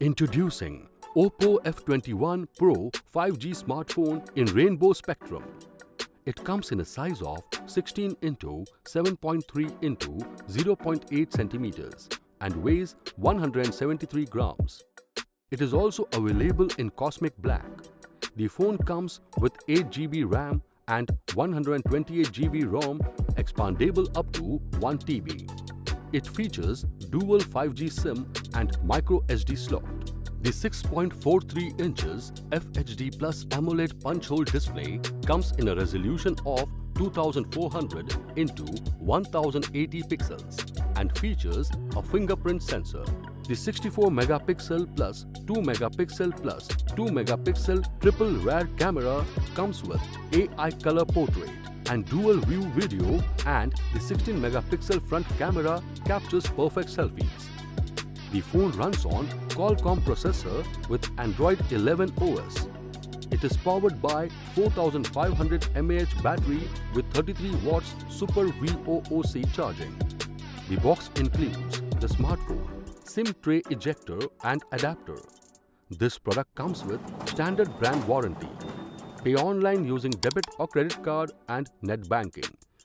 Introducing OPPO F21 Pro 5G smartphone in rainbow spectrum. It comes in a size of 16 into 7.3 into 0.8 centimeters and weighs 173 grams. It is also available in cosmic black. The phone comes with 8 GB RAM and 128 GB ROM, expandable up to 1 TB. It features dual 5G SIM and micro SD slot. The 6.43 inches FHD Plus AMOLED punch-hole display comes in a resolution of 2400 into 1080 pixels and features a fingerprint sensor. The 64 megapixel plus 2 megapixel plus 2 megapixel triple rear camera comes with AI color portrait and dual view video, and the 16 megapixel front camera captures perfect selfies. The phone runs on Qualcomm processor with Android 11 OS. It is powered by 4500 mAh battery with 33 watts Super VOOC charging. The box includes the smartphone, SIM tray ejector and adapter. This product comes with standard brand warranty. Pay online using debit or credit card and net banking.